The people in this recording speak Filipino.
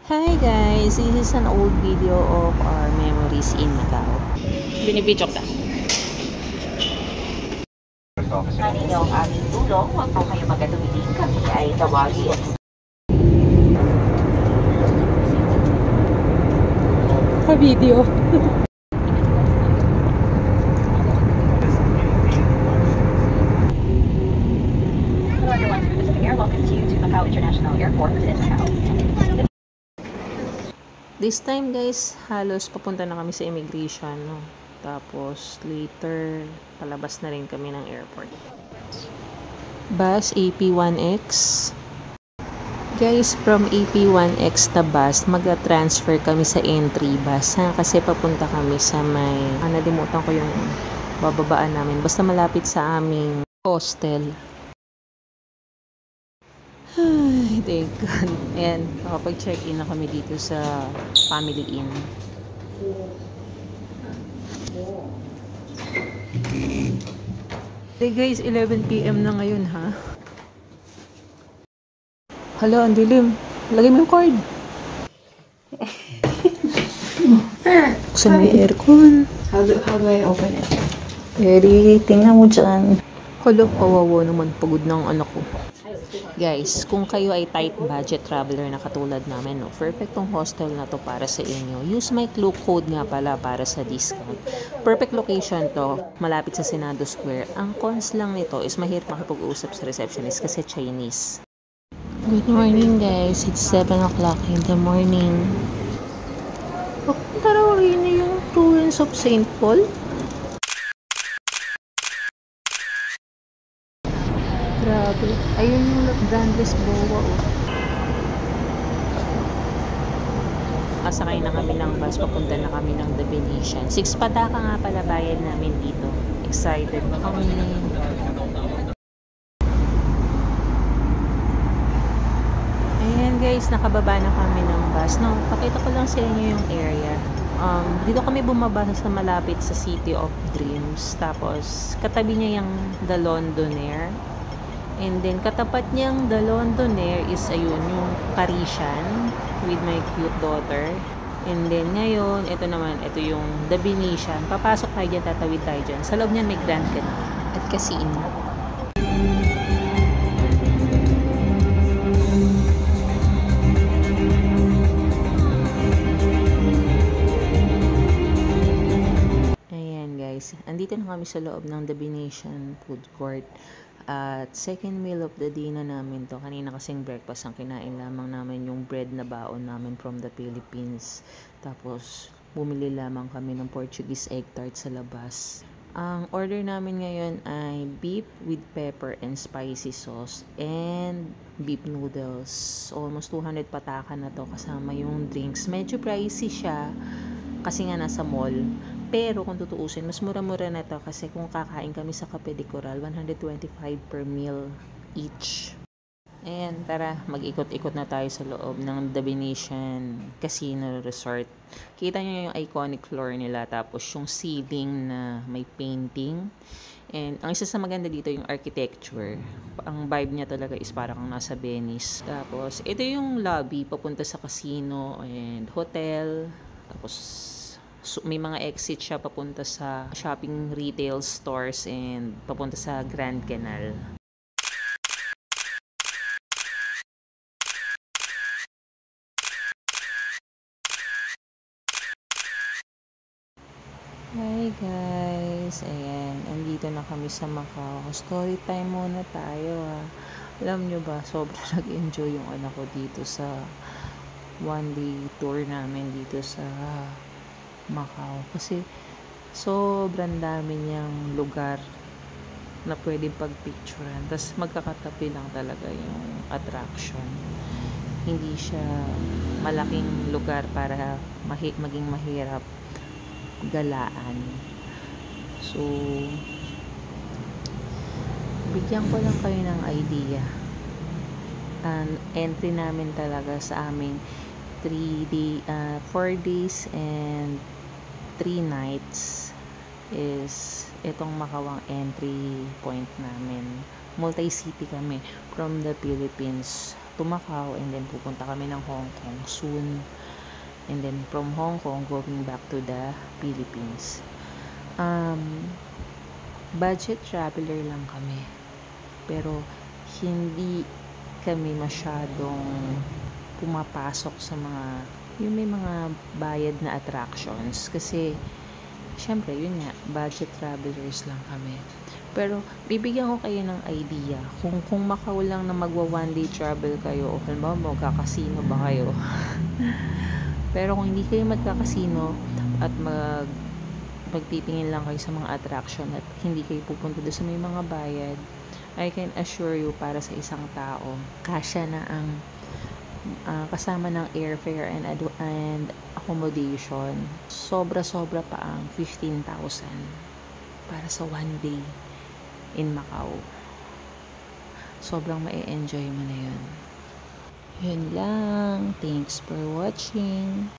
Hi guys, this is an old video of our memories in Macau. Binibidyo ka. Ninyo ang aming tulong, huwag po kayo magkatumiling, kami ay tawagin. Video. Hello everyone, this is Miguel. Welcome to Macau International Airport in Macau. This time guys, halos papunta na kami sa immigration, no? Tapos later, palabas na rin kami ng airport. Bus AP1X. Guys, from AP1X na bus, mag-transfer kami sa entry bus, ha? Kasi papunta kami sa may, nalimutan ko yung bababaan namin. Basta malapit sa aming hostel. Ay, thank God. Ayan, nakapag-check-in na kami dito sa Family Inn. Hey guys, 11 PM na ngayon, ha? Hala, ang dilim. Lagay mo yung cord. Buksan mo yung aircon. How do I open it? Eri, tingnan mo dyan. Hala, kawawa naman. Pagod na ang anak ko. Guys, kung kayo ay tight budget traveler na katulad namin, no, perfect tong hostel na to para sa inyo. Use my clue code nga pala para sa discount. Perfect location to, malapit sa Senado Square. Ang cons lang nito is mahirap makipag-usap sa receptionist kasi Chinese. Good morning guys, it's 7 o'clock in the morning. Papunta raw rin yung ruins of St. Paul. Grabe. Ayun yung Grandes Boa, oh. Kasakay na kami ng bus, papunta na kami ng The Venetian. 6 pataka nga pala bayad namin dito. Excited na kami. Ayan guys, nakababa na kami ng bus. No, pakita ko lang sa inyo yung area. Dito kami bumaba sa malapit sa City of Dreams. Tapos, katabi niya yung The Londonaire. And then, katapat niyang The Londonaire is, ayun, yung Parisian with my cute daughter. And then, ngayon, ito naman, ito yung The Venetian. Papasok tayo dyan, tatawid tayo dyan. Sa loob niyan may Grand Canal at casino. Ayan, guys. Andito na kami sa loob ng The Venetian Food Court. At second meal of the day na namin to. Kanina kasing breakfast ang kinain lamang namin yung bread na baon namin from the Philippines. Tapos bumili lamang kami ng Portuguese egg tart sa labas. Ang order namin ngayon ay beef with pepper and spicy sauce and beef noodles. Almost 200 pataka na to kasama yung drinks. Medyo pricey siya kasi nga nasa mall. Pero kung tutuusin, mas mura-mura na to kasi kung kakain kami sa Cafe de Coral, 125 per meal each. Ayan, tara, mag-ikot-ikot na tayo sa loob ng The Venetian Casino Resort. Kita nyo yung iconic floor nila, tapos yung ceiling na may painting. And ang isa sa maganda dito yung architecture. Ang vibe niya talaga is parang kang nasa Venice. Tapos, ito yung lobby papunta sa casino and hotel. Tapos, may mga exit siya papunta sa shopping retail stores and papunta sa Grand Canal. Hi guys! Ayan, andito na kami sa Macau. Story time muna tayo, ha. Alam nyo ba, sobrang nag-enjoy yung anak ko dito sa one day tour namin dito sa Macau kasi sobrang dami niyang lugar na pwedeng pagpicturean, tapos magkakatabi lang talaga yung attraction. Hindi siya malaking lugar para maging mahirap galaan. So bigyan ko lang kayo ng idea. Ang entry namin talaga sa aming 4 days and 3 nights is itong Macauang entry point namin. Multi-city kami from the Philippines. to Macau, and then pupunta kami ng Hong Kong soon. And then from Hong Kong, going back to the Philippines. Budget traveler lang kami. Pero hindi kami masyadong pumapasok sa yung may mga bayad na attractions. Kasi, syempre, yun nga, budget travelers lang kami. Pero, bibigyan ko kayo ng idea. Kung Macau lang na magwa one day travel kayo, o halimbawa magkakasino ba kayo? Pero kung hindi kayo magkakasino at magtitingin lang kayo sa mga attraction at hindi kayo pupunta doon sa may mga bayad, I can assure you, para sa isang tao, kasya na ang kasama ng airfare and accommodation. Sobra-sobra pa ang 15,000 para sa one day in Macau. Sobrang ma-enjoy mo na yun. Yun lang. Thanks for watching.